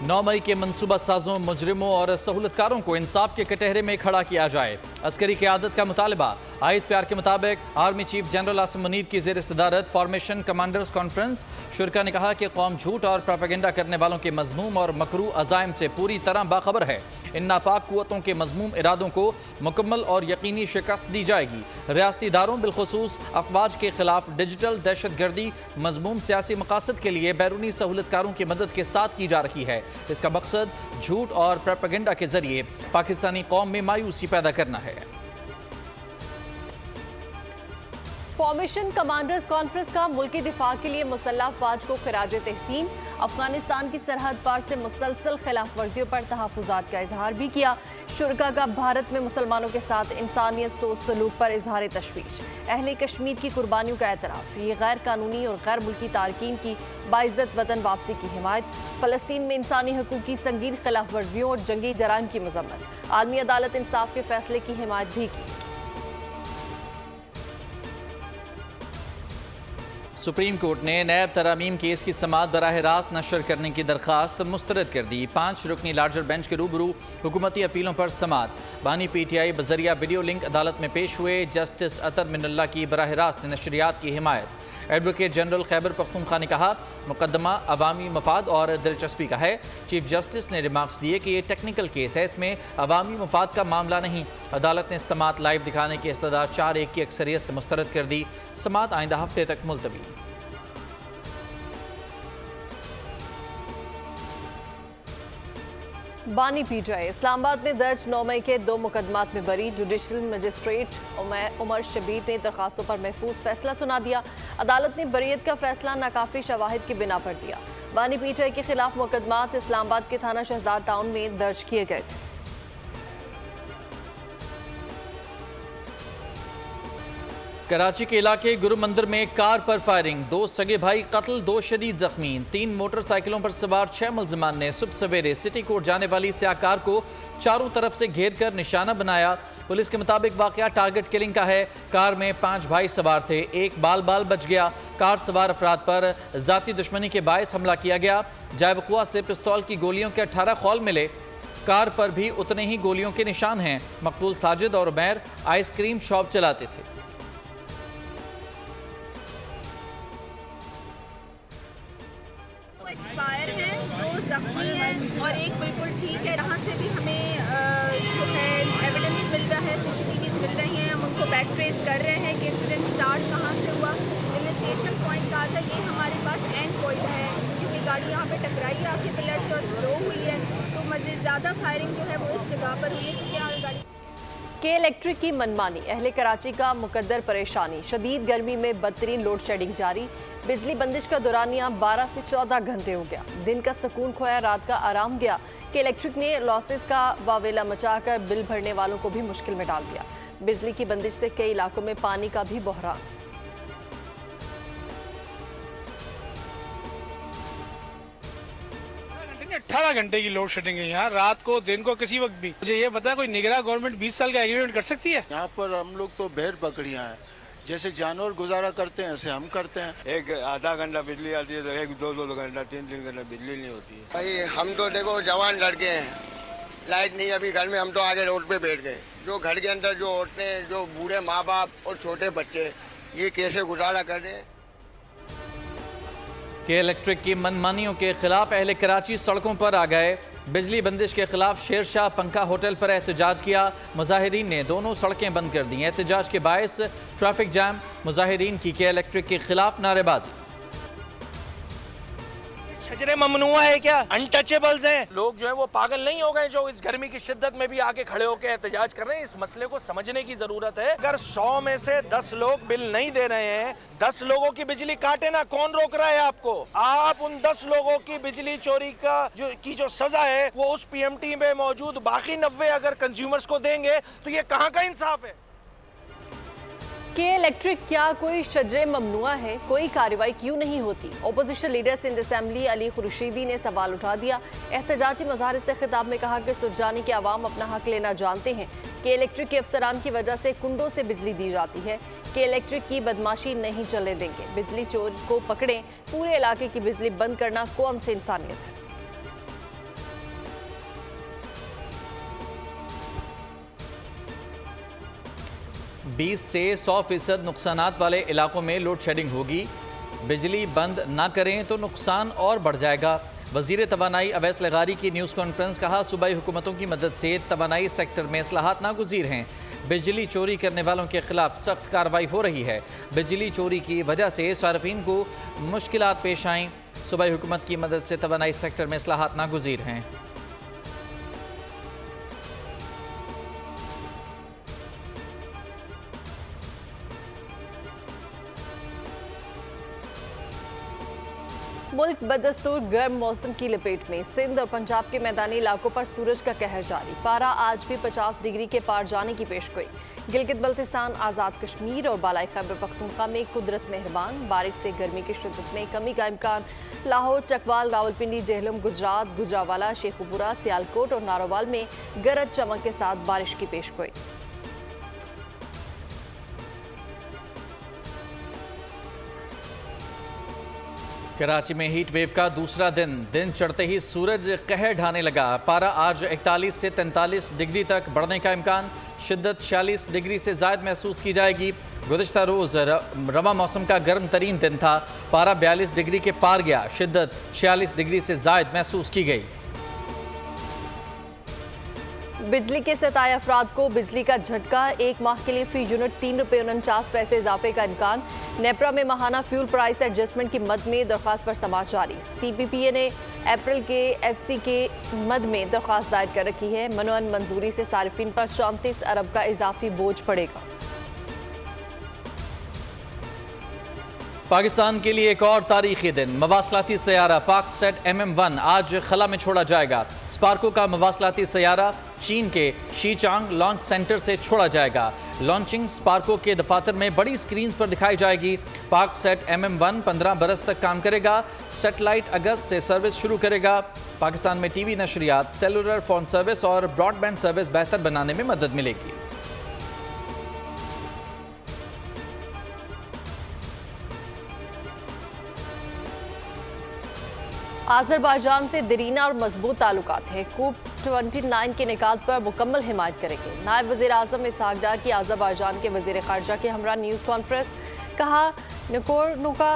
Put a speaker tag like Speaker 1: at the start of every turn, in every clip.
Speaker 1: 9 मई के मनसूबा साजों, मुजरिमों और सहूलतकारों को इंसाफ के कटहरे में खड़ा किया जाए। अस्करी क़यादत का मुतालबा। ISPR के मुताबिक army chief general Asim Munir की ज़ेर सदारत फॉर्मेशन कमांडर्स कॉन्फ्रेंस। शुरका ने कहा कि कौम झूठ और प्रोपेगेंडा करने वालों के मजमूम और मकरू अज़ाइम से पूरी तरह बाखबर है। इन नापाक कुव्वतों के मजमूम इरादों को मुकम्मल और यकीनी शिकस्त दी जाएगी। रियासती इदारों बिलखुसूस अफवाज के खिलाफ डिजिटल दहशत गर्दी मजमूम सियासी मकासद के लिए बैरूनी सहूलतकारों की मदद के साथ की जा रही है। इसका मकसद झूठ और प्रोपेगेंडा के जरिए पाकिस्तानी कौम में मायूसी पैदा करना है।
Speaker 2: फॉर्मेशन कमांडर्स कॉन्फ्रेंस का मुल्की दिफा के लिए मुसल्लह अफवाज को खिराज तहसीन। अफगानिस्तान की सरहद पार से मुसलसल खिलाफ वर्जियों पर तहफ़्फ़ुज़ात का इजहार भी किया। शुरका का भारत में मुसलमानों के साथ इंसानियत सोच सलूक पर इजहार तशवीश। अहले कश्मीर की कुर्बानियों का एतराफ़। ये गैर कानूनी और गैर मुल्की तारकीन की बाइज़्ज़त वतन वापसी की हिमायत। फ़लस्तीन में इंसानी हकूक़ की संगीन खिलाफ वर्जियों और जंगी जराइम की मज़म्मत। आलमी अदालत इंसाफ के फैसले की हिमायत भी की।
Speaker 1: सुप्रीम कोर्ट ने नैब तरामीम केस की समाअत बराह रास्त नशर करने की दरख्वास्त मुस्तरद कर दी। 5 रुकनी लार्जर बेंच के रूबरू हुकूमती अपीलों पर समाअत। बानी PTI बजरिया वीडियो लिंक अदालत में पेश हुए। जस्टिस अतर मिनल्ला की बराह रास्त नशरियात की हिमायत। एडवोकेट जनरल खैबर पख्तूनख्वा ने कहा मुकदमा अवामी मफाद और दिलचस्पी का है। चीफ जस्टिस ने रिमार्क्स दिए कि ये टेक्निकल केस है, इसमें अवामी मफाद का मामला नहीं। अदालत ने समाअत लाइव दिखाने की इस्तदा 4-1 की अक्सरियत से मुस्तरद कर दी। समाअत आइंदा हफ्ते तक मुलतवी।
Speaker 2: बानी PTI इस्लामाबाद में दर्ज 9 मई के 2 मुकदमात में बरी। जुडिशल मजिस्ट्रेट उमर शबीर ने दरखास्तों पर महफूज फैसला सुना दिया। अदालत ने बरीयत का फैसला नाकाफी शवाहिद की बिना पर दिया। बानी PTI के खिलाफ मुकदमात इस्लामाबाद के थाना शहजाद टाउन में दर्ज किए गए थे।
Speaker 1: कराची के इलाके गुरु मंदिर में कार पर फायरिंग। 2 सगे भाई कत्ल, 2 शदीद जख्मी। 3 मोटरसाइकिलों पर सवार 6 मुलजिमान ने सुबह सवेरे सिटी कोर्ट जाने वाली स्याह कार को चारों तरफ से घेर कर निशाना बनाया। पुलिस के मुताबिक वाकया टारगेट किलिंग का है। कार में 5 भाई सवार थे, एक बाल बच गया। कार सवार अफराद पर जाती दुश्मनी के बायस हमला किया गया। जायवकुआ से पिस्तौल की गोलियों के 18 खौल मिले। कार पर भी उतने ही गोलियों के निशान हैं। मकतूल साजिद और उमैर आइसक्रीम शॉप चलाते थे।
Speaker 3: एक्सपायर हैं, 2 जख्मी हैं और एक बिल्कुल ठीक है। यहाँ से भी हमें जो है एविडेंस मिल रहा है, CCTVs मिल रही हैं। हम उनको बैक ट्रेस कर रहे हैं कि इंसिडेंट स्टार्ट कहाँ से हुआ। इनिशिएशन पॉइंट कहा था, ये हमारे पास एंड पॉइंट है क्योंकि गाड़ी यहाँ पे टकराई आके पिलर से और स्लो हुई है। तो मज़ीद ज़्यादा फायरिंग जो है वो इस जगह पर हुई है क्योंकि यहाँ गाड़ी
Speaker 2: के इलेक्ट्रिक की मनमानी। अहले कराची का मुकद्दर परेशानी। शदीद गर्मी में बदतरीन लोड शेडिंग जारी। बिजली बंदिश का दौरानिया 12 से 14 घंटे हो गया। दिन का सुकून खोया, रात का आराम गया। के इलेक्ट्रिक ने लॉसेस का वावेला मचाकर बिल भरने वालों को भी मुश्किल में डाल दिया। बिजली की बंदिश से कई इलाकों में पानी का भी बहरान।
Speaker 4: 18 घंटे की लोड शेडिंग है यहाँ, रात को दिन को किसी वक्त भी। मुझे ये पता है कोई निगरान गवर्नमेंट 20 साल का एग्रीमेंट कर सकती है?
Speaker 5: यहाँ पर हम लोग तो भेड़ बकरियाँ हैं, जैसे जानवर गुजारा करते हैं ऐसे हम करते हैं।
Speaker 6: एक आधा घंटा बिजली आती है तो 1-2 घंटा 3 घंटा बिजली नहीं होती है।
Speaker 7: भाई हम तो देखो जवान लड़के हैं, लाइट नहीं अभी घर में, हम तो आगे रोड पे बैठ गए। जो घर के अंदर जो औरतें, जो बूढ़े माँ बाप और छोटे बच्चे, ये कैसे गुजारा कर रहे हैं?
Speaker 1: के इलेक्ट्रिक की मनमानियों के खिलाफ अहले कराची सड़कों पर आ गए। बिजली बंदिश के खिलाफ शेरशाह पंखा होटल पर एहतजाज किया। मुजाहिरीन ने दोनों सड़कें बंद कर दी। एहतजाज के बायस ट्रैफिक जैम। मुजाहिरीन की के इलेक्ट्रिक के खिलाफ नारेबाजी।
Speaker 8: शजरे ममनुआ है क्या? अनटचेबल्स हैं लोग, जो है वो पागल नहीं हो गए जो इस गर्मी की शिद्दत में भी आके खड़े होकर एहतजाज कर रहे हैं। इस मसले को समझने की जरूरत है। अगर 100 में से 10 लोग बिल नहीं दे रहे हैं, 10 लोगों की बिजली काटे ना, कौन रोक रहा है आपको? आप उन 10 लोगों की बिजली चोरी का जो सजा है वो उस PMT में मौजूद बाकी 90 अगर कंज्यूमर्स को देंगे तो ये कहाँ का इंसाफ है?
Speaker 2: के इलेक्ट्रिक क्या कोई शजरे ममनुआ है? कोई कार्रवाई क्यों नहीं होती? Opposition leader Sindh assembly Ali Khurshidi ने सवाल उठा दिया। एहतजाजी मुजाहिरे से खिताब में कहा कि सुरजानी के अवाम अपना हक लेना जानते हैं। के इलेक्ट्रिक के अफसरान की वजह से कुंडों से बिजली दी जाती है। के इलेक्ट्रिक की बदमाशी नहीं चलने देंगे। बिजली चोर को पकड़ें। पूरे इलाके की बिजली बंद करना कौन सी इंसानियत है?
Speaker 1: 20 से 100% नुकसानात वाले इलाकों में लोड शेडिंग होगी। बिजली बंद ना करें तो नुकसान और बढ़ जाएगा। वज़ीर तवानाई अवैस लगारी की न्यूज़ कॉन्फ्रेंस। कहा, सूबाई हुकूमतों की मदद से तवानाई सेक्टर में इस्लाहात नागुज़ीर हैं। बिजली चोरी करने वालों के खिलाफ सख्त कार्रवाई हो रही है। बिजली चोरी की वजह से सार्फिन को मुश्किलात पेश आईं। सूबाई हुकूमत की मदद से तवानाई सेक्टर में इस्लाहात नागुज़ीर हैं।
Speaker 2: मुल्क बदस्तूर गर्म मौसम की लपेट में। सिंध और पंजाब के मैदानी इलाकों पर सूरज का कहर जारी। पारा आज भी 50 डिग्री के पार जाने की पेशगोई। गिलगित बल्तिस्तान, आज़ाद कश्मीर और बालाई खैबर पख्तूनख्वा में कुदरत मेहरबान। बारिश से गर्मी की शिद्दत में कमी का इम्कान। लाहौर, चकवाल, रावलपिंडी, जेहलम, गुजरात, गुजरावाला, शेखुपुरा, सियालकोट और नारोवाल में गरज चमक के साथ बारिश की पेशगोई।
Speaker 1: कराची में हीट वेव का दूसरा दिन चढ़ते ही सूरज कहर ढाने लगा। पारा आज 41 से 43 डिग्री तक बढ़ने का इम्कान। शिद्दत 46 डिग्री से ज़ायद महसूस की जाएगी। गुज़िश्ता रोज़ रवा मौसम का गर्म तरीन दिन था। पारा 42 डिग्री के पार गया। शिद्दत 46 डिग्री से ज़ायद महसूस की गई।
Speaker 2: बिजली के सताए अफराद को बिजली का झटका। 1 माह के लिए फी यूनिट 3 रुपये 49 पैसे इजाफे का इम्कान। नेपरा में माहाना फ्यूल प्राइस एडजस्टमेंट की मद में दरख्वास्त पर समाअत जारी। CPPA ने अप्रैल के FC के मद में दरख्वास्त दायर कर रखी है। मनोअन मंजूरी से सारिफिन पर 34 अरब का इजाफी बोझ पड़ेगा।
Speaker 1: पाकिस्तान के लिए एक और तारीखी दिन। मवासलाती सैयारा पाकसेट MM-1 आज खला में छोड़ा जाएगा। स्पार्को का मवासलाती सैयारा चीन के शीचांग लॉन्च सेंटर से छोड़ा जाएगा। लॉन्चिंग स्पार्को के दफातर में बड़ी स्क्रीन पर दिखाई जाएगी। पाकसेट MM-1 15 बरस तक काम करेगा। सेटेलाइट अगस्त से सर्विस शुरू करेगा। पाकिस्तान में TV नशरियात, सेलुलर फ़ोन सर्विस और ब्रॉडबैंड सर्विस बेहतर बनाने में मदद मिलेगी।
Speaker 2: आज़रबाईजान से दरीना और मजबूत ताल्लुकात हैं। कूप 29 के निकात पर मुकम्मल हिमायत करेंगे। नायब वज़ीर आज़म इसहाक डार की आज़रबाईजान के वज़ीर ख़ारजा के हमरा न्यूज़ कॉन्फ्रेंस। कहा, नकोर्नो का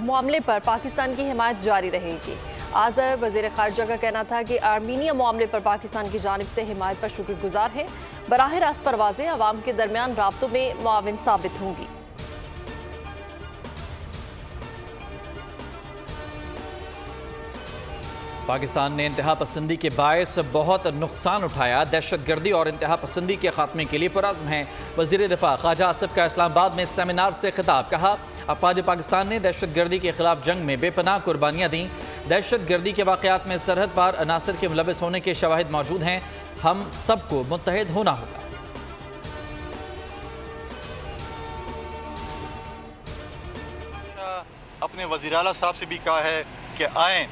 Speaker 2: मामले पर पाकिस्तान की हिमायत जारी रहेगी। आज़र वज़ीर ख़ारजा का कहना था कि आर्मीनिया मामले पर पाकिस्तान की जानिब से हिमायत पर शुक्रगुजार है। बराह रास्त परवाज़ें अवाम के दरमियान राब्तों में मुआविन साबित होंगी।
Speaker 1: पाकिस्तान ने इंतहा पसंदी के बायस बहुत नुकसान उठाया। दहशत गर्दी और इंतहा पसंदी के खात्मे के लिए पुरज़्म है। वज़ीर दिफा ख्वाजा आसिफ का इस्लामाबाद में सेमिनार से खिताब। कहा, अफ़वाज पाकिस्तान ने दहशत गर्दी के खिलाफ जंग में बेपनाह कुर्बानियाँ दी। दहशत गर्दी के वाक़यात में सरहद पार अनासर के मुलविस होने के शवाहिद मौजूद हैं। हम सबको मुत्तहिद होना होगा।
Speaker 9: अपने वज़ीर आला साहब से भी कहा है कि आएँ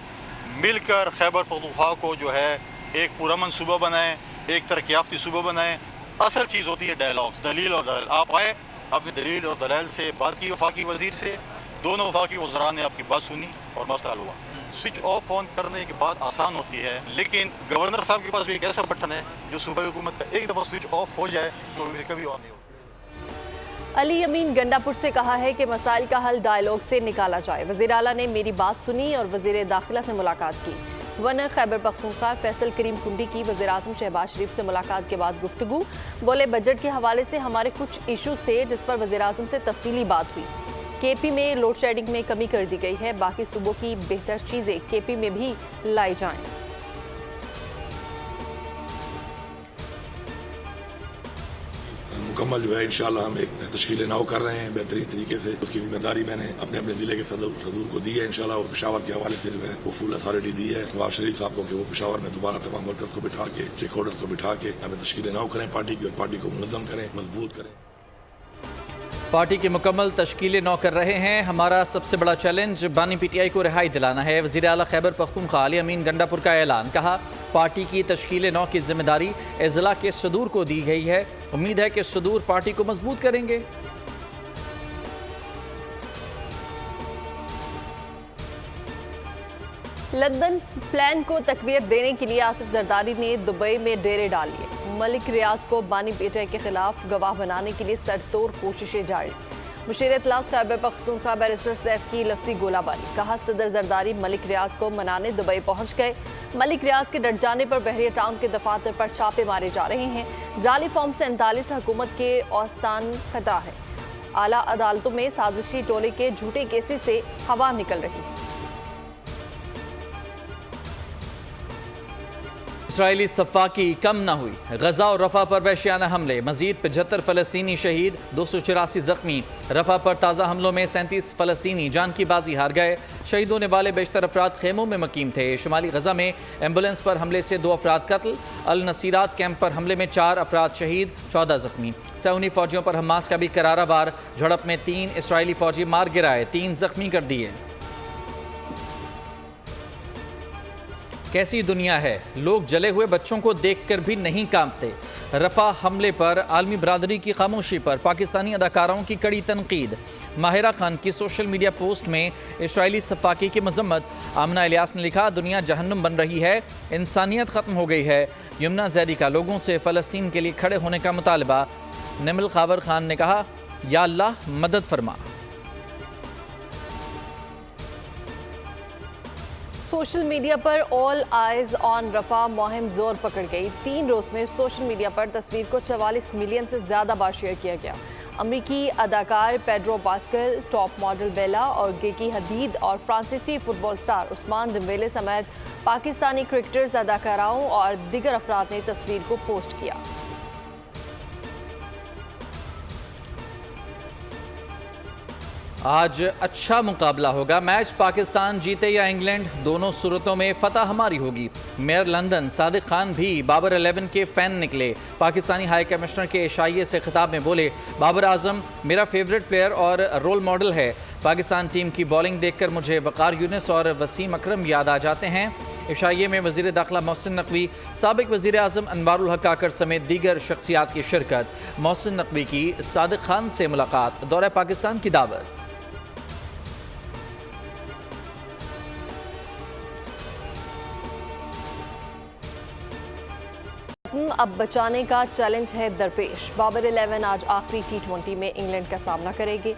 Speaker 9: मिलकर खैबर पख्तूनख्वा को जो है एक पुरअमन सूबा बनाएं, एक तरक्याफ्ती सूबा बनाएं। असल चीज़ होती है डायलॉग्स, दलील और दलाल। आप आए, अपनी दलील और दलाल से बात की वफाकी वज़ीर से। दोनों वफाकी वज़रान ने आपकी बात सुनी और मसला हुआ। स्विच ऑफ ऑन करने की बात आसान होती है, लेकिन गवर्नर साहब के पास भी एक ऐसा बटन है जो सूबाई हुकूमत का एक दफ़ा स्विच ऑफ हो जाए तो कभी ऑन नहीं होगा।
Speaker 2: अली अमीन गंडापुर से कहा है कि मसाइल का हल डायलॉग से निकाला जाए। वज़ीर आला ने मेरी बात सुनी और वज़ीर दाखिला से मुलाकात की। गवर्नर खैबर पख्तूनख्वा फैसल करीम कुंडी की वज़ीर आज़म शहबाज शरीफ से मुलाकात के बाद गुफ्तगू। बोले, बजट के हवाले से हमारे कुछ इशूज़ थे जिस पर वज़ीर आज़म से तफसीली बात हुई। KP में लोड शेडिंग में कमी कर दी गई है। बाकी सूबों की बेहतर चीज़ें KP में भी लाई जाएँ।
Speaker 10: मुकम्मल जो है इंशाल्लाह हम एक तश्कील नौ कर रहे हैं बेहतरीन तरीके से। उसकी जिम्मेदारी मैंने अपने अपने जिले के सदूर को दी है। इंशाल्लाह वो पेशावर के हवाले से जो है वो फुल अथॉरिटी दी है नवाज शरीफ साहब को कि वो पेशावर में दोबारा तमाम वर्कर्स को बिठा के, स्टेक होल्डर्स को बिठा के हमें तश्कील नौ करें पार्टी की, और पार्टी को मुनज़्ज़म करें, मजबूत करें।
Speaker 1: पार्टी की मुकम्मल तश्कीलें नौ कर रहे हैं। हमारा सबसे बड़ा चैलेंज बानी PTI को रिहाई दिलाना है। वज़ीर आला खैबर पख्तूनख्वा अली अमीन गंडापुर का ऐलान। कहा, पार्टी की तश्कीलें नौ की जिम्मेदारी अज़ला के सदूर को दी गई है। उम्मीद है कि सदूर पार्टी को मजबूत करेंगे। लंदन प्लान को तकवीत देने के लिए आसिफ जरदारी ने दुबई में डेरे डाल लिए।
Speaker 2: मलिक रियाज को बानी बेटे के खिलाफ गवाह बनाने के लिए सड़तोड़ कोशिशें जारी। मुशीर इत्तलाक खैबर पख्तूनख्वा बैरिस्टर सैफ की लफ्जी गोलाबारी। कहा सदर जरदारी मलिक रियाज को मनाने दुबई पहुंच गए। मलिक रियाज के डट जाने पर बहरिया टाउन के दफातर पर छापे मारे जा रहे हैं। जाली फॉर्म से 39 हुकूमत के औस्तान खतरा है। आला अदालतों में साजिशी टोले के झूठे केसेस से हवा निकल रही है।
Speaker 1: इसराइली सफाकी कम न हुई। गजा और रफा पर वहशियाना हमले, मजीद 75 फलस्तीनी शहीद, 284 जख्मी। रफा पर ताज़ा हमलों में 37 फलस्तीनी जान की बाजी हार गए। शहीद होने वाले बेशतर अफराद खेमों में मकीम थे। शुमाली गजा में एम्बुलेंस पर हमले से 2 अफराद कत्ल। अल नसीरात कैंप पर हमले में 4 अफराद शहीद, 14 जख्मी। सऊनी फौजियों पर हमास का भी करारा वार। झड़प में 3 इसराइली फौजी मार गिराए, 3 जख्मी कर दिए। कैसी दुनिया है, लोग जले हुए बच्चों को देखकर भी नहीं कांपते। रफा हमले पर आलमी बरादरी की खामोशी पर पाकिस्तानी अदाकाराओं की कड़ी तनकीद। माहिरा खान की सोशल मीडिया पोस्ट में इसराइली सफाकी की मजम्मत। आमना इलियास ने लिखा, दुनिया जहन्नुम बन रही है, इंसानियत ख़त्म हो गई है। यमुना जैदी का लोगों से फ़लस्तीन के लिए खड़े होने का मुतालबा। निमल खावर खान ने कहा, या अल्लाह मदद फरमा।
Speaker 2: सोशल मीडिया पर ऑल आइज ऑन रफा मुहिम जोर पकड़ गई। 3 रोज में सोशल मीडिया पर तस्वीर को 44 मिलियन से ज्यादा बार शेयर किया गया। अमरीकी अदाकार पेड्रो पास्कल, टॉप मॉडल बेला और गेकी हदीद और फ्रांसीसी फुटबॉल स्टार उस्मान डेम्बेले समेत पाकिस्तानी क्रिकेटर्स, अदाकाराओं और दीगर अफराद ने तस्वीर को पोस्ट किया।
Speaker 1: आज अच्छा मुकाबला होगा। मैच पाकिस्तान जीते या इंग्लैंड, दोनों सूरतों में फतह हमारी होगी। मेयर लंदन सादिक खान भी बाबर 11 के फैन निकले। पाकिस्तानी हाई कमिश्नर के इशाइये से खिताब में बोले, बाबर आजम मेरा फेवरेट प्लेयर और रोल मॉडल है। पाकिस्तान टीम की बॉलिंग देखकर मुझे वकार यूनिस और वसीम अकरम याद आ जाते हैं। इशाइये में वज़ीर दाखिला मोहसिन नकवी, साबिक वज़ीर आज़म अनवारुल हक काकर समेत दीगर शख्सियात की शिरकत। मोहसिन नकवी की सादिक खान से मुलाकात, दौरे पाकिस्तान की दावत।
Speaker 2: अब बचाने का चैलेंज है दरपेश। बाबर 11 आज आखिरी T20 में इंग्लैंड का सामना करेगी।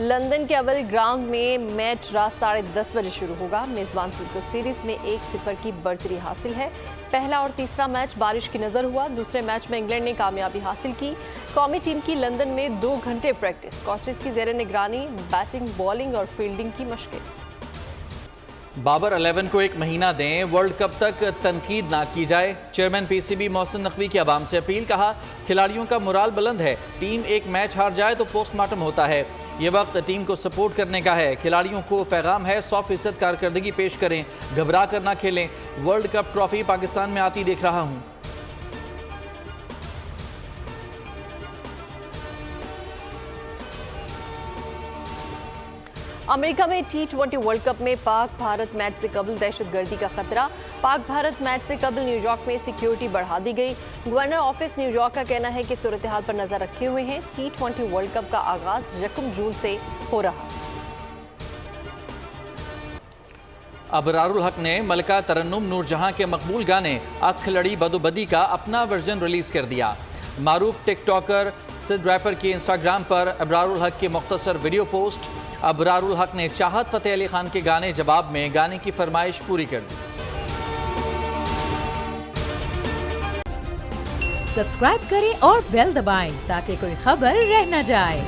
Speaker 2: लंदन के अवल ग्राउंड में मैच रात 10:30 बजे शुरू होगा। मेजबान टीम को सीरीज में 1-0 की बढ़तरी हासिल है। पहला और तीसरा मैच बारिश की नज़र हुआ। दूसरे मैच में इंग्लैंड ने कामयाबी हासिल की। कौमी टीम की लंदन में 2 घंटे प्रैक्टिस, कोचेस की ज़ेर निगरानी बैटिंग, बॉलिंग और फील्डिंग की मशकें।
Speaker 1: बाबर 11 को 1 महीना दें, वर्ल्ड कप तक तनकीद ना की जाए। चेयरमैन PCB मोहसिन नकवी की आवाम से अपील। कहा, खिलाड़ियों का मोराल बुलंद है, टीम एक मैच हार जाए तो पोस्टमार्टम होता है। ये वक्त टीम को सपोर्ट करने का है। खिलाड़ियों को पैगाम है, 100% कारकर्दगी पेश करें, घबरा कर ना खेलें। वर्ल्ड कप ट्रॉफी पाकिस्तान में आती देख रहा हूँ।
Speaker 2: अमेरिका में T20 वर्ल्ड कप में पाक भारत मैच से कबल दहशतगर्दी का खतरा। पाक भारत मैच से कबल न्यूयॉर्क में सिक्योरिटी बढ़ा दी गई। गवर्नर ऑफिस न्यूयॉर्क का कहना है कि सूरत हाल पर नजर रखे हुए हैं। T20 वर्ल्ड कप का आगाज 1 जून से हो रहा है।
Speaker 1: अबरारुल हक ने मलका तरन्नुम नूरजहां के मकबूल गाने अख लड़ी बदोबदी का अपना वर्जन रिलीज कर दिया। मारूफ टिकटॉकर सिद रैपर के इंस्टाग्राम पर अबरारुल हक की मुख्तसर वीडियो पोस्ट। अबरारुल हक ने चाहत फ़तेह अली खान के गाने जवाब में गाने की फरमाइश पूरी कर दी।
Speaker 11: सब्सक्राइब करें और बेल दबाएं ताकि कोई खबर रह न जाए।